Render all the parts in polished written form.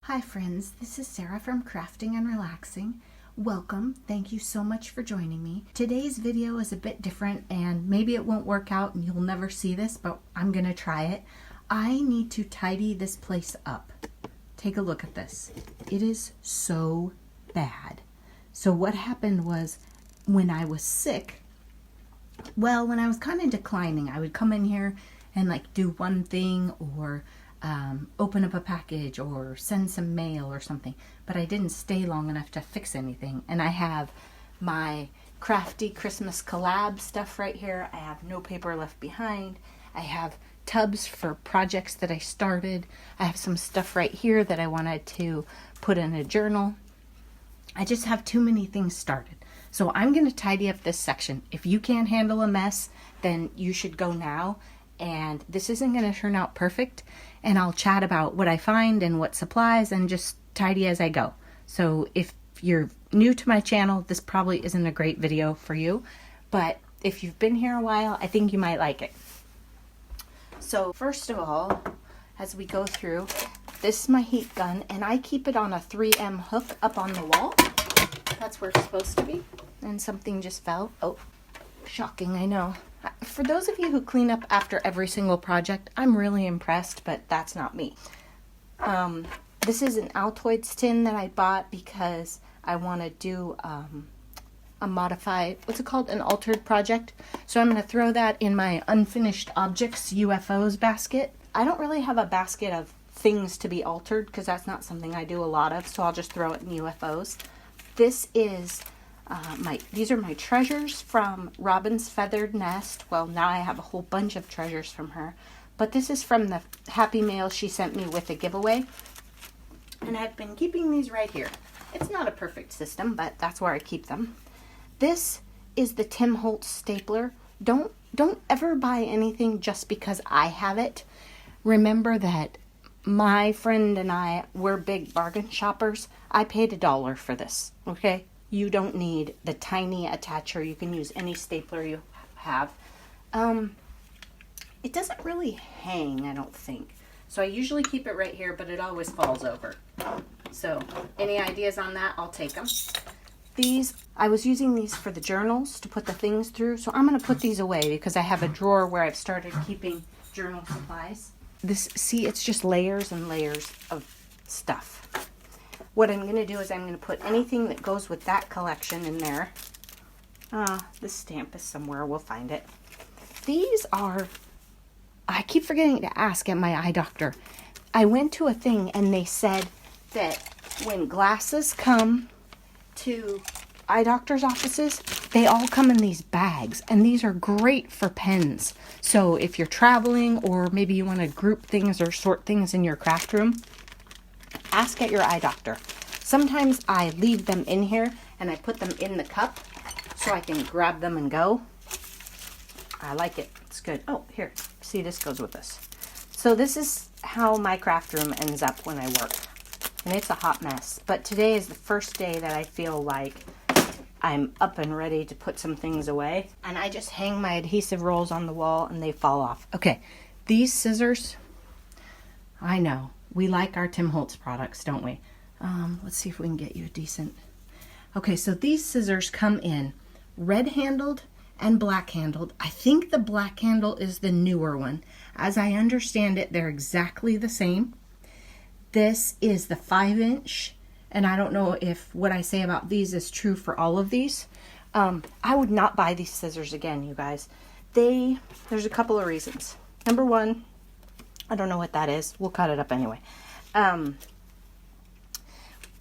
Hi friends, this is Sarah from Crafting and Relaxing. Welcome, thank you so much for joining me. Today's video is a bit different and maybe it won't work out and you'll never see this, but I'm gonna try it. I need to tidy this place up. Take a look at this. It is so bad. So what happened was when I was sick, when I was kind of declining, I would come in here and like do one thing or open up a package or send some mail or something, but I didn't stay long enough to fix anything. And I have my crafty Christmas collab stuff right here. I have no paper left behind. I have tubs for projects that I started. I have some stuff right here that I wanted to put in a journal. I just have too many things started. So I'm going to tidy up this section. If you can't handle a mess, then you should go now. And this isn't going to turn out perfect, and I'll chat about what I find and what supplies and just tidy as I go. So if you're new to my channel, this probably isn't a great video for you, but if you've been here a while, I think you might like it. So first of all, as we go through, this is my heat gun, and I keep it on a 3M hook up on the wall. That's where it's supposed to be, and something just fell. Oh, shocking, I know. For those of you who clean up after every single project, I'm really impressed, but that's not me. This is an Altoids tin that I bought because I want to do a modified, what's it called, an altered project. So I'm going to throw that in my unfinished objects UFOs basket. I don't really have a basket of things to be altered because that's not something I do a lot of, so I'll just throw it in UFOs. This is these are my treasures from Robin's Feathered Nest. Well, now I have a whole bunch of treasures from her. But this is from the Happy Mail she sent me with a giveaway. And I've been keeping these right here. It's not a perfect system, but that's where I keep them. This is the Tim Holtz stapler. Don't ever buy anything just because I have it. Remember that my friend and I, we're big bargain shoppers. I paid $1 for this, okay? You don't need the tiny attacher. You can use any stapler you have. It doesn't really hang, I don't think. So I usually keep it right here, but it always falls over. So any ideas on that, I'll take them. These, I was using these for the journals to put the things through. So I'm going to put these away because I have a drawer where I've started keeping journal supplies. See, it's just layers and layers of stuff. What I'm going to do is I'm going to put anything that goes with that collection in there. This stamp is somewhere. We'll find it. These are, I keep forgetting to ask at my eye doctor. I went to a thing and they said that when glasses come to eye doctor's offices, they all come in these bags. And these are great for pens. So if you're traveling or maybe you want to group things or sort things in your craft room, ask at your eye doctor. Sometimes I leave them in here and I put them in the cup so I can grab them and go. I like it. It's good. Oh, here. See, this goes with this. So this is how my craft room ends up when I work. And it's a hot mess. But today is the first day that I feel like I'm up and ready to put some things away. And I just hang my adhesive rolls on the wall and they fall off. Okay, these scissors, I know. We like our Tim Holtz products, don't we? Let's see if we can get you a decent... Okay, so these scissors come in red-handled and black-handled. I think the black handle is the newer one. As I understand it, they're exactly the same. This is the 5-inch, and I don't know if what I say about these is true for all of these. I would not buy these scissors again, you guys. There's a couple of reasons. Number one, I don't know what that is. We'll cut it up anyway.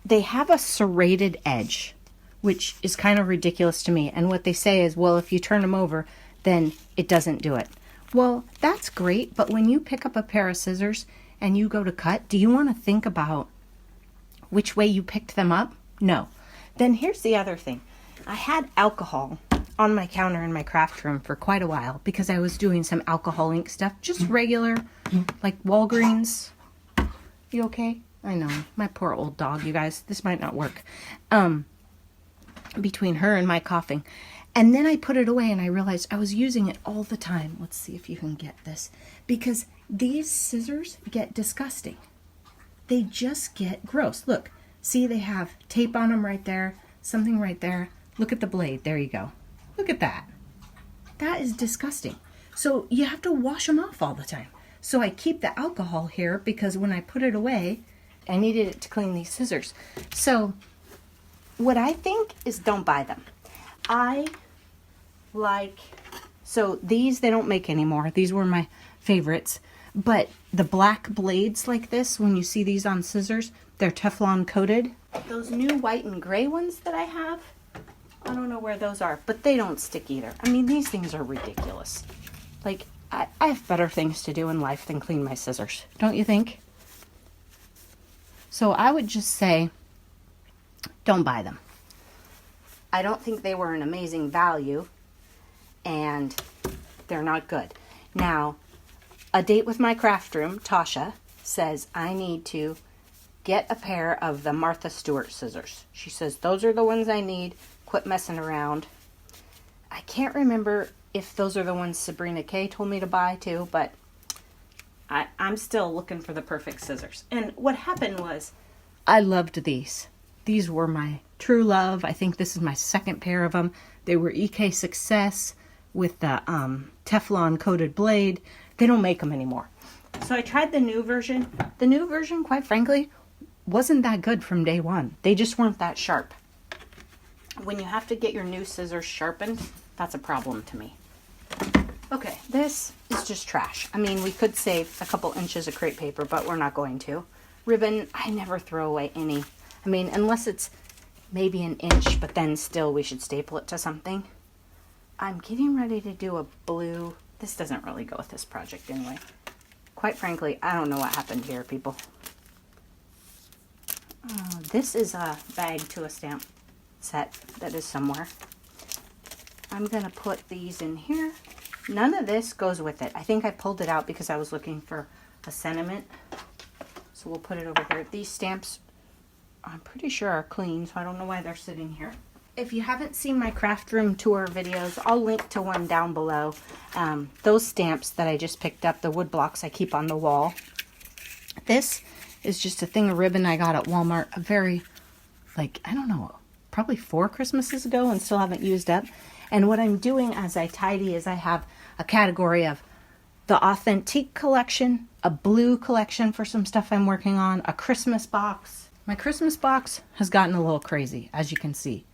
They have a serrated edge, which is kind of ridiculous to me. And what they say is, well, if you turn them over, then it doesn't do it. Well, that's great. But when you pick up a pair of scissors and you go to cut, do you want to think about which way you picked them up? No. Then here's the other thing. I had alcohol on my counter in my craft room for quite a while because I was doing some alcohol ink stuff, just regular, like Walgreens. You okay? I know, my poor old dog, you guys. This might not work. Between her and my coughing. And then I put it away and I realized I was using it all the time. Let's see if you can get this. Because these scissors get disgusting. they just get gross. Look, see, they have tape on them right there, something right there. Look at the blade. There you go. Look at that. That is disgusting. So you have to wash them off all the time. So I keep the alcohol here because when I put it away, I needed it to clean these scissors. So what I think is don't buy them. So these they don't make anymore. These were my favorites. But the black blades like this, when you see these on scissors, they're Teflon coated. Those new white and gray ones that I have, I don't know where those are, but they don't stick either. I mean, these things are ridiculous. Like, I have better things to do in life than clean my scissors, don't you think? So I would just say, don't buy them. I don't think they were an amazing value, and they're not good. Now, A Date with My Craft Room, Tasha, says I need to get a pair of the Martha Stewart scissors. She says, those are the ones I need. Quit messing around. I can't remember if those are the ones Sabrina Kay told me to buy too, but I'm still looking for the perfect scissors. And what happened was, I loved these. These were my true love. I think this is my second pair of them. They were EK Success with the Teflon coated blade. They don't make them anymore. So I tried the new version. The new version, quite frankly, wasn't that good from day one. They just weren't that sharp. When you have to get your new scissors sharpened, that's a problem to me. Okay, this is just trash. I mean, we could save a couple inches of crepe paper, but we're not going to. Ribbon, I never throw away any. I mean, unless it's maybe an inch, but then still we should staple it to something. I'm getting ready to do a blue. This doesn't really go with this project anyway. Quite frankly, I don't know what happened here, people. This is a bag to a stamp set that is somewhere. I'm going to put these in here. None of this goes with it. I think I pulled it out because I was looking for a sentiment. So we'll put it over here. These stamps, I'm pretty sure are clean, so I don't know why they're sitting here. If you haven't seen my craft room tour videos, I'll link to one down below. Those stamps that I just picked up, the wood blocks I keep on the wall. This is just a thing of ribbon I got at Walmart. A very, like, I don't know, probably 4 Christmases ago and still haven't used up. And what I'm doing as I tidy is I have a category of the Authentique collection, a blue collection for some stuff I'm working on, a Christmas box. My Christmas box has gotten a little crazy, as you can see.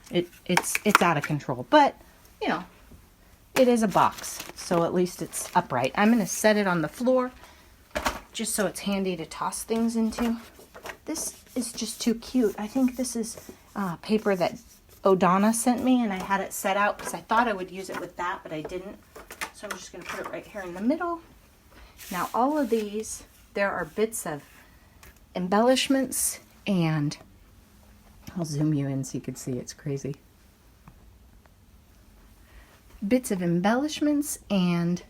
It's out of control, but, you know, it is a box, so at least it's upright. I'm going to set it on the floor just so it's handy to toss things into. This is just too cute. I think this is paper that O'Donna sent me, and I had it set out because I thought I would use it with that, but I didn't. So I'm just going to put it right here in the middle. Now, all of these, there are bits of embellishments, and I'll zoom you in so you can see. It's crazy. Bits of embellishments and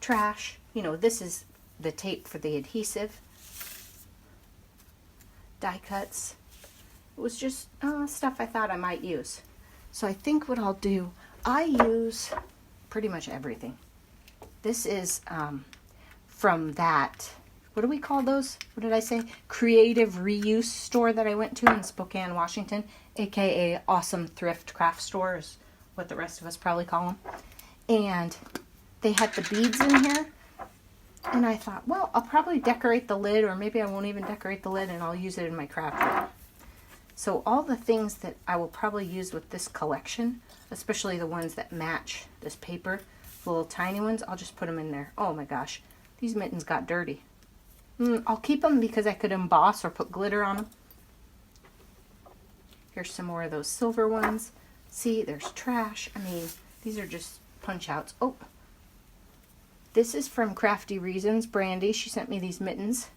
trash. You know, this is the tape for the adhesive. Die cuts. It was just stuff I thought I might use. So I think what I'll do, I use pretty much everything. This is from that, what do we call those? What did I say? Creative Reuse store that I went to in Spokane, Washington, aka Awesome Thrift Craft Store is what the rest of us probably call them. And they had the beads in here. And I thought, well, I'll probably decorate the lid, or maybe I won't even decorate the lid and I'll use it in my craft room. So all the things that I will probably use with this collection, especially the ones that match this paper, the little tiny ones, I'll just put them in there. Oh my gosh, these mittens got dirty. I'll keep them because I could emboss or put glitter on them. Here's some more of those silver ones. See, there's trash. I mean, these are just punch outs. Oh, this is from Crafty Reasons, Brandy. She sent me these mittens.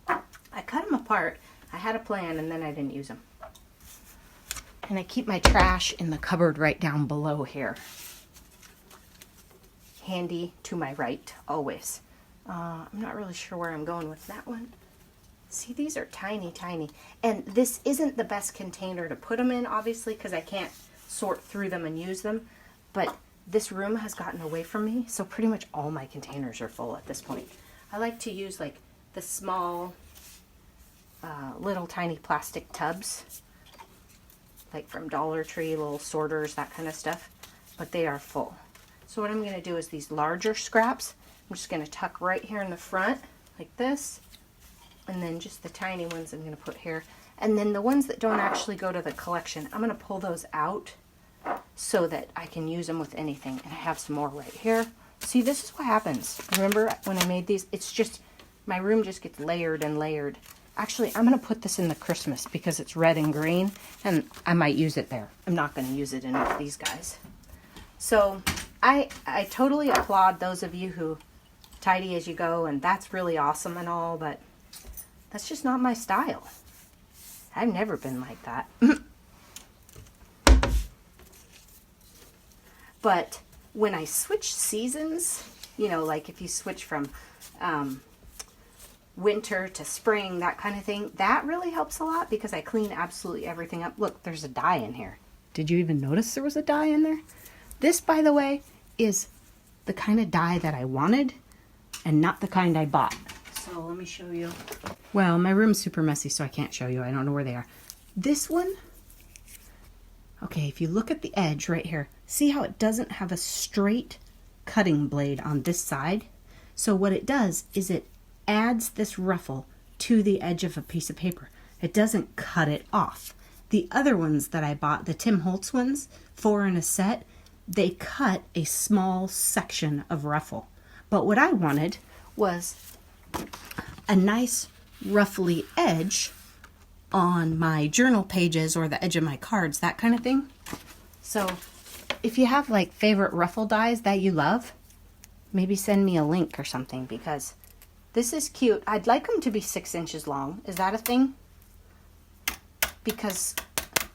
I cut them apart. I had a plan and then I didn't use them. And I keep my trash in the cupboard right down below here. Handy to my right, always. I'm not really sure where I'm going with that one. See, these are tiny, tiny. And this isn't the best container to put them in, obviously, because I can't sort through them and use them. But this room has gotten away from me, so pretty much all my containers are full at this point. I like to use like the small, little tiny plastic tubs, like from Dollar Tree, little sorters, that kind of stuff, but they are full. So what I'm going to do is these larger scraps, I'm just going to tuck right here in the front, like this, and then just the tiny ones I'm going to put here. And then the ones that don't actually go to the collection, I'm going to pull those out so that I can use them with anything. And I have some more right here. See, this is what happens. Remember when I made these? It's just, my room just gets layered and layered. Actually, I'm going to put this in the Christmas because it's red and green, and I might use it there. I'm not going to use it in with these guys. So I totally applaud those of you who tidy as you go, and that's really awesome and all, but that's just not my style. I've never been like that. But when I switch seasons, you know, like if you switch from winter to spring, that kind of thing, that really helps a lot because I clean absolutely everything up. Look, there's a dye in here. Did you even notice there was a dye in there? This, by the way, is the kind of dye that I wanted and not the kind I bought. So let me show you. Well, my room's super messy, so I can't show you. I don't know where they are. This one, okay, if you look at the edge right here, see how it doesn't have a straight cutting blade on this side? So what it does is it adds this ruffle to the edge of a piece of paper. It doesn't cut it off. The other ones that I bought, the Tim Holtz ones, 4 in a set, they cut a small section of ruffle. But what I wanted was a nice ruffly edge on my journal pages or the edge of my cards, that kind of thing. So if you have like favorite ruffle dyes that you love, maybe send me a link or something because this is cute. I'd like them to be 6 inches long. Is that a thing? Because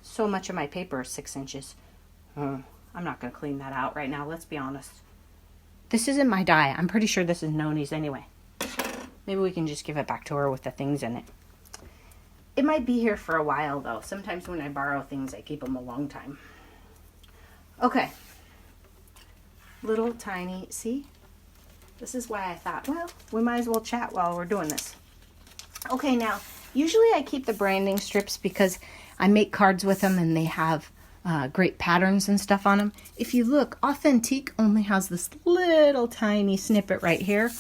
so much of my paper is 6 inches. I'm not going to clean that out right now, let's be honest. This isn't my dye. I'm pretty sure this is Noni's anyway. Maybe we can just give it back to her with the things in it. It might be here for a while though. Sometimes when I borrow things, I keep them a long time. Okay. Little tiny, see? This is why I thought, well, we might as well chat while we're doing this. Okay, now, usually I keep the branding strips because I make cards with them and they have great patterns and stuff on them. If you look, Authentique only has this little tiny snippet right here.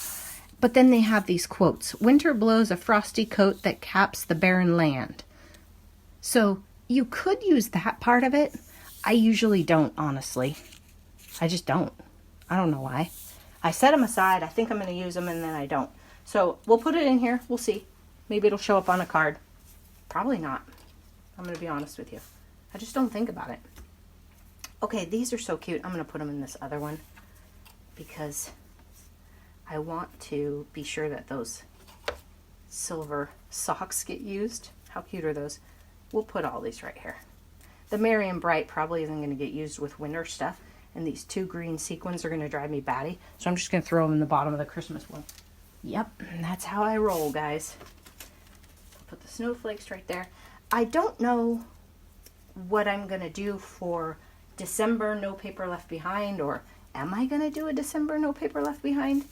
But then they have these quotes. Winter blows a frosty coat that caps the barren land. So you could use that part of it. I usually don't, honestly. I just don't. I don't know why. I set them aside. I think I'm going to use them and then I don't. So we'll put it in here. We'll see. Maybe it'll show up on a card. Probably not. I'm going to be honest with you. I just don't think about it. Okay, these are so cute. I'm going to put them in this other one because I want to be sure that those silver socks get used. How cute are those? We'll put all these right here. The Merry and Bright probably isn't going to get used with winter stuff. And these 2 green sequins are going to drive me batty. So I'm just going to throw them in the bottom of the Christmas one. Yep, that's how I roll, guys. Put the snowflakes right there. I don't know what I'm going to do for December No Paper Left Behind. Or am I going to do a December No Paper Left Behind?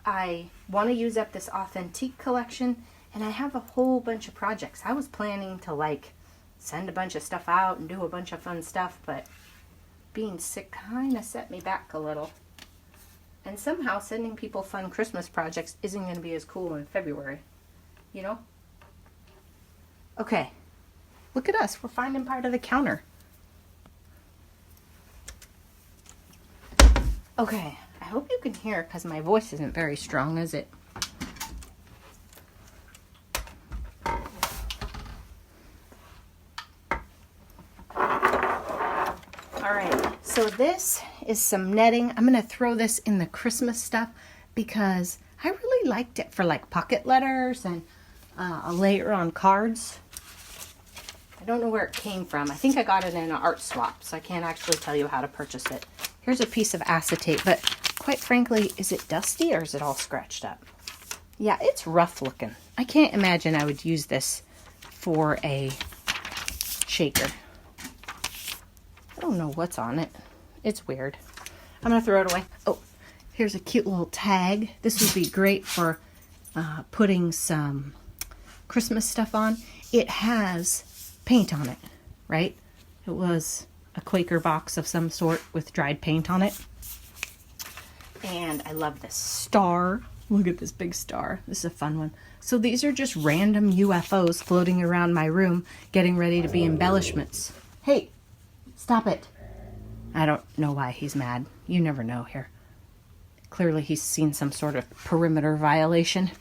I want to use up this Authentique collection. And I have a whole bunch of projects. I was planning to like send a bunch of stuff out and do a bunch of fun stuff. But being sick kind of set me back a little. And somehow sending people fun Christmas projects isn't going to be as cool in February. You know? Okay. Look at us. We're finding part of the counter. Okay. I hope you can hear because my voice isn't very strong, is it? So this is some netting. I'm going to throw this in the Christmas stuff because I really liked it for like pocket letters and a layer on cards. I don't know where it came from. I think I got it in an art swap, so I can't actually tell you how to purchase it. Here's a piece of acetate, but quite frankly, is it dusty or is it all scratched up? Yeah, it's rough looking. I can't imagine I would use this for a shaker. I don't know what's on it. It's weird. I'm going to throw it away. Oh, Here's a cute little tag. This would be great for putting some Christmas stuff on. It has paint on it, right? It was a Quaker box of some sort with dried paint on it. And I love this star. Look at this big star. This is a fun one. So these are just random UFOs floating around my room, getting ready to be embellishments. Hey, stop it. I don't know why he's mad. You never know here. Clearly he's seen some sort of perimeter violation.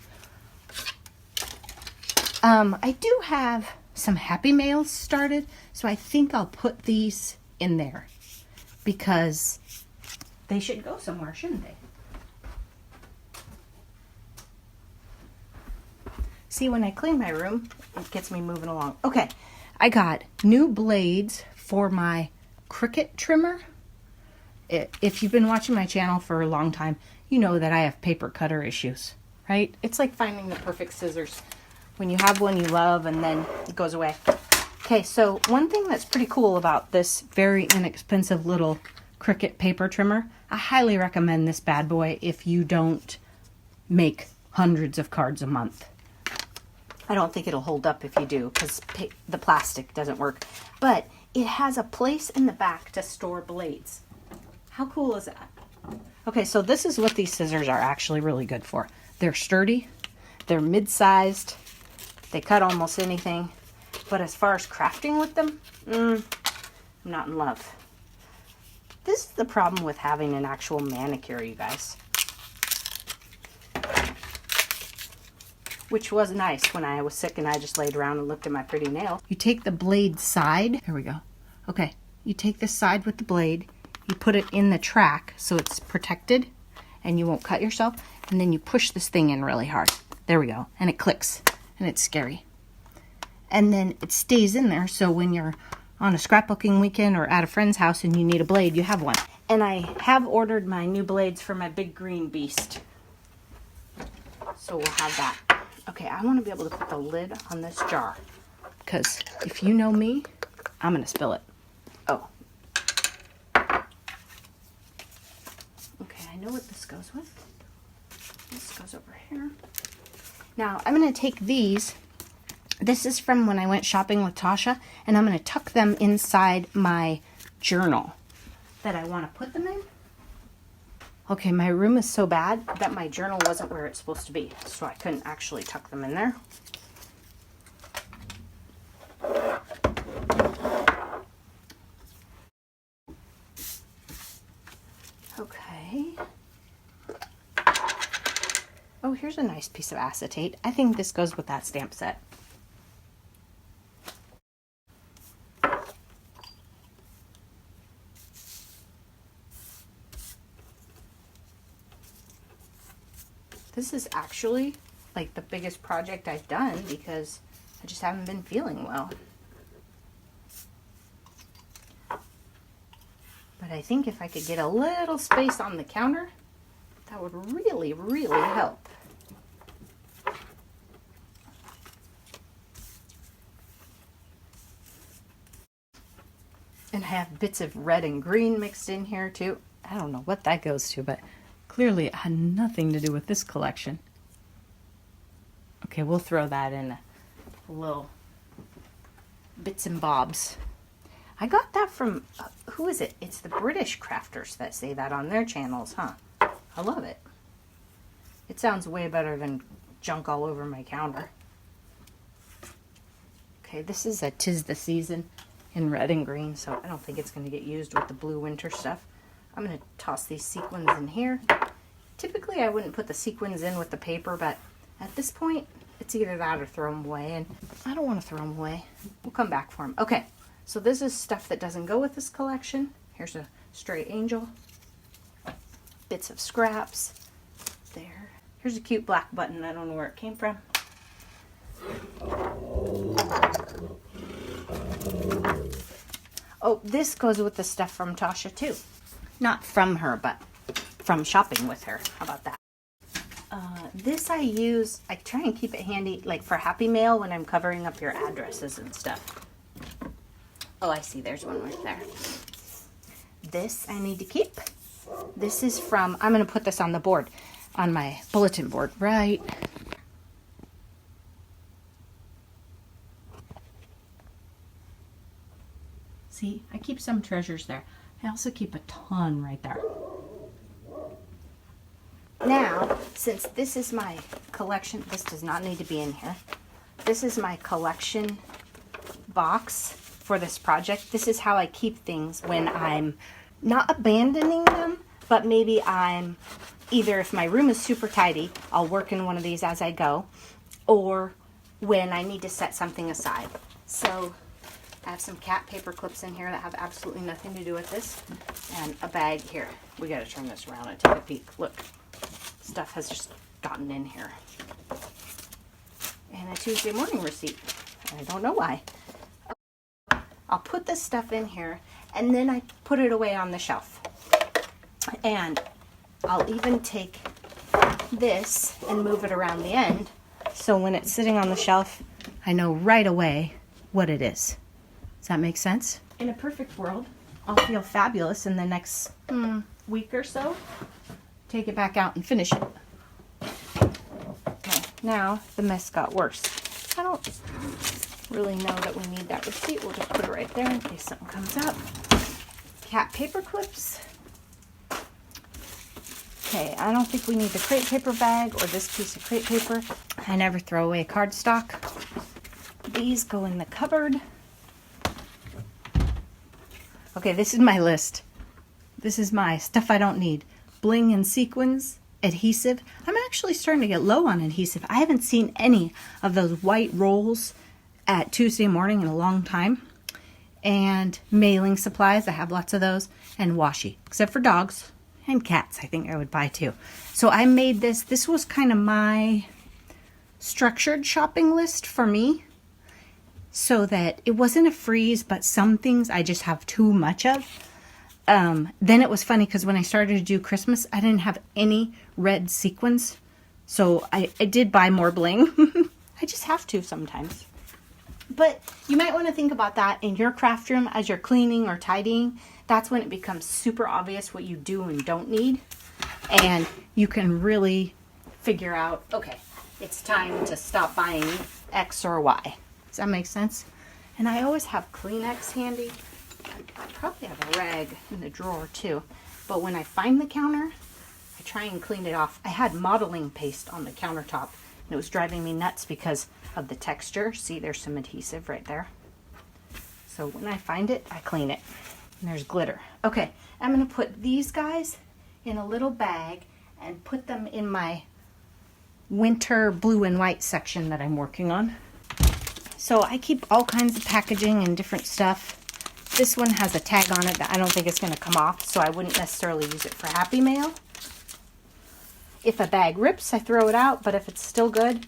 I do have some Happy Mails started, so I think I'll put these in there because they should go somewhere, shouldn't they? See, when I clean my room, it gets me moving along. Okay, I got new blades for my Cricut trimmer. If you've been watching my channel for a long time, you know that I have paper cutter issues, right? It's like finding the perfect scissors. When you have one you love and then it goes away. Okay, so one thing that's pretty cool about this very inexpensive little Cricut paper trimmer, I highly recommend this bad boy if you don't make hundreds of cards a month. I don't think it'll hold up if you do because the plastic doesn't work. But it has a place in the back to store blades. How cool is that? Okay, so this is what these scissors are actually really good for. They're sturdy, they're mid-sized, they cut almost anything. But as far as crafting with them, I'm not in love. This is the problem with having an actual manicure, you guys. Which was nice when I was sick and I just laid around and looked at my pretty nail. You take the blade side. There we go. Okay. You take this side with the blade. You put it in the track so it's protected and you won't cut yourself. And then you push this thing in really hard. There we go. And it clicks. And it's scary. And then it stays in there so when you're on a scrapbooking weekend or at a friend's house and you need a blade, you have one. And I have ordered my new blades for my big green beast. So we'll have that. Okay, I want to be able to put the lid on this jar because if you know me, I'm going to spill it. Oh. Okay, I know what this goes with. This goes over here. Now, I'm going to take these. This is from when I went shopping with Tasha, and I'm going to tuck them inside my journal that I want to put them in. Okay, my room is so bad that my journal wasn't where it's supposed to be, so I couldn't actually tuck them in there. Okay. Oh, here's a nice piece of acetate. I think this goes with that stamp set. This is actually like the biggest project I've done because I just haven't been feeling well. But I think if I could get a little space on the counter, that would really, really help. And I have bits of red and green mixed in here too. I don't know what that goes to, but clearly it had nothing to do with this collection. Okay, we'll throw that in a little bits and bobs. I got that from, who is it? It's the British crafters that say that on their channels, huh? I love it. It sounds way better than junk all over my counter. Okay, this is a 'Tis the Season in red and green, so I don't think it's going to get used with the blue winter stuff. I'm going to toss these sequins in here. Typically, I wouldn't put the sequins in with the paper, but at this point, it's either that or throw them away, and I don't want to throw them away. We'll come back for them. Okay, so this is stuff that doesn't go with this collection. Here's a stray angel. Bits of scraps. There. Here's a cute black button. I don't know where it came from. Oh, this goes with the stuff from Tasha, too. Not from her, but from shopping with her. How about that? This I use, I try and keep it handy, like for Happy Mail when I'm covering up your addresses and stuff. Oh, I see. There's one right there. This I need to keep. This is from, I'm going to put this on the board, on my bulletin board, right? See, I keep some treasures there. I also keep a ton right there. Now, since this is my collection, this does not need to be in here. This is my collection box for this project. This is how I keep things when I'm not abandoning them, but maybe I'm either, if my room is super tidy, I'll work in one of these as I go, or when I need to set something aside. So I have some cat paper clips in here that have absolutely nothing to do with this, and a bag here. We got to turn this around and take a peek. Look, stuff has just gotten in here. And a Tuesday morning receipt. I don't know why. I'll put this stuff in here, and then I put it away on the shelf. And I'll even take this and move it around the end, so when it's sitting on the shelf, I know right away what it is. Does that make sense? In a perfect world, I'll feel fabulous in the next week or so. Take it back out and finish it. Okay, now the mess got worse. I don't really know that we need that receipt. We'll just put it right there in case something comes up. Cat paper clips. Okay, I don't think we need the crepe paper bag or this piece of crepe paper. I never throw away cardstock. These go in the cupboard. Okay, this is my list. This is my stuff I don't need. Bling and sequins, adhesive. I'm actually starting to get low on adhesive. I haven't seen any of those white rolls at Tuesday morning in a long time. And mailing supplies, I have lots of those. And washi, except for dogs and cats, I think I would buy too. So I made this. This was kind of my structured shopping list for me, so that it wasn't a freeze, but some things I just have too much of. Then it was funny because when I started to do Christmas, I didn't have any red sequins. So I did buy more bling. I just have to sometimes. But you might want to think about that in your craft room as you're cleaning or tidying. That's when it becomes super obvious what you do and don't need. And you can really figure out, okay, it's time to stop buying X or Y. Does that make sense? And I always have Kleenex handy. I probably have a rag in the drawer too. But when I find the counter, I try and clean it off. I had modeling paste on the countertop, and it was driving me nuts because of the texture. See, there's some adhesive right there. So when I find it, I clean it. And there's glitter. Okay, I'm going to put these guys in a little bag and put them in my winter blue and white section that I'm working on. So I keep all kinds of packaging and different stuff. This one has a tag on it that I don't think it's going to come off, so I wouldn't necessarily use it for Happy Mail. If a bag rips, I throw it out, but if it's still good,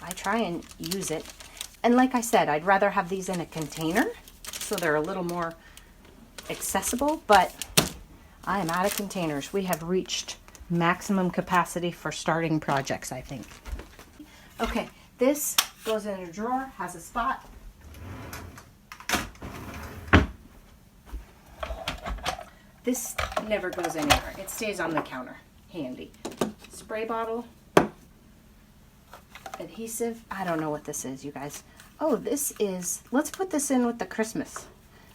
I try and use it. And like I said, I'd rather have these in a container, so they're a little more accessible, but I am out of containers. We have reached maximum capacity for starting projects, I think. Okay, this goes in a drawer, has a spot. This never goes anywhere. It stays on the counter. Handy. Spray bottle. Adhesive. I don't know what this is, you guys. Oh, this is, let's put this in with the Christmas.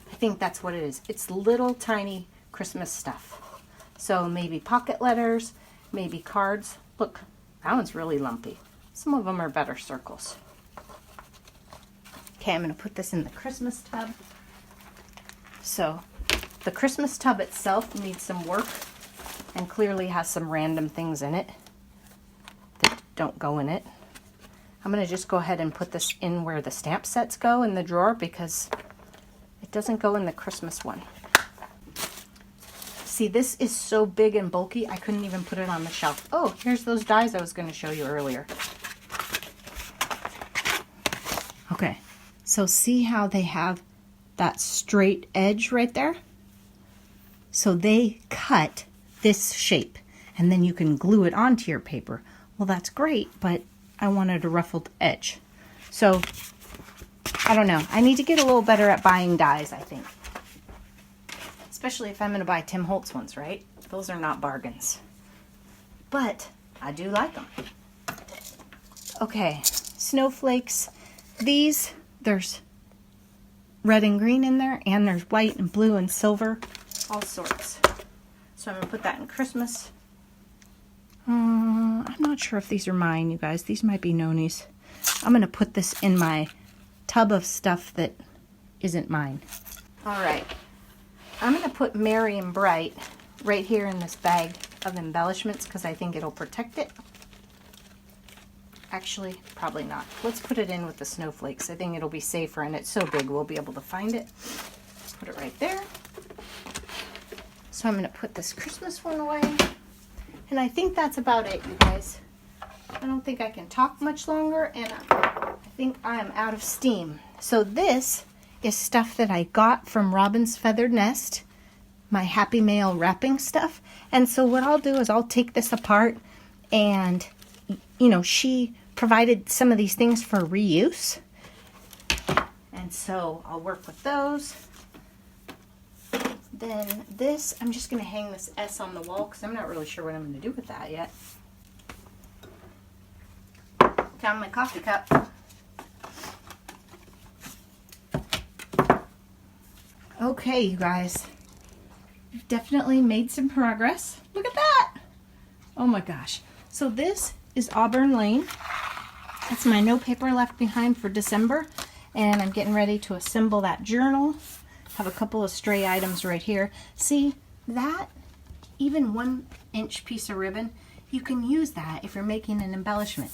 I think that's what it is. It's little tiny Christmas stuff. So maybe pocket letters, maybe cards. Look, that one's really lumpy. Some of them are better circles. Okay, I'm going to put this in the Christmas tub. So the Christmas tub itself needs some work and clearly has some random things in it that don't go in it. I'm going to just go ahead and put this in where the stamp sets go in the drawer because it doesn't go in the Christmas one. See, this is so big and bulky, I couldn't even put it on the shelf. Oh, here's those dies I was going to show you earlier. Okay, so see how they have that straight edge right there? So they cut this shape, and then you can glue it onto your paper. Well, that's great, but I wanted a ruffled edge. So, I don't know. I need to get a little better at buying dies, I think. Especially if I'm going to buy Tim Holtz ones, right? Those are not bargains. But I do like them. Okay, snowflakes. These, there's red and green in there, and there's white and blue and silver, all sorts. So I'm gonna put that in Christmas. I'm not sure if these are mine, you guys. These might be Noni's. I'm gonna put this in my tub of stuff that isn't mine. All right, I'm gonna put Merry and Bright right here in this bag of embellishments because I think it'll protect it. Actually, probably not. Let's put it in with the snowflakes. I think it'll be safer, and it's so big we'll be able to find it. Put it right there. So I'm going to put this Christmas one away. And I think that's about it, you guys. I don't think I can talk much longer, and I think I am out of steam. So this is stuff that I got from Robin's Feathered Nest, my Happy Mail wrapping stuff. And so what I'll do is I'll take this apart, and you know, she provided some of these things for reuse. And so I'll work with those. Then this, I'm just going to hang this S on the wall because I'm not really sure what I'm going to do with that yet. Down my coffee cup. Okay, you guys. Definitely made some progress. Look at that. Oh my gosh. So this is Auburn Lane. That's my No Paper Left Behind for December, and I'm getting ready to assemble that journal. Have a couple of stray items right here. See that? Even 1-inch piece of ribbon, you can use that if you're making an embellishment,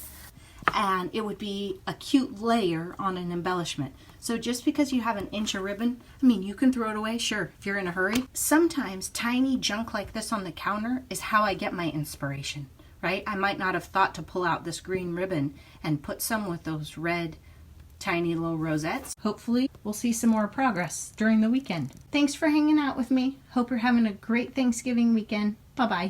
and it would be a cute layer on an embellishment. So just because you have an inch of ribbon, I mean, you can throw it away, sure, if you're in a hurry. Sometimes tiny junk like this on the counter is how I get my inspiration. Right? I might not have thought to pull out this green ribbon and put some with those red tiny little rosettes. Hopefully we'll see some more progress during the weekend. Thanks for hanging out with me. Hope you're having a great Thanksgiving weekend. Bye-bye.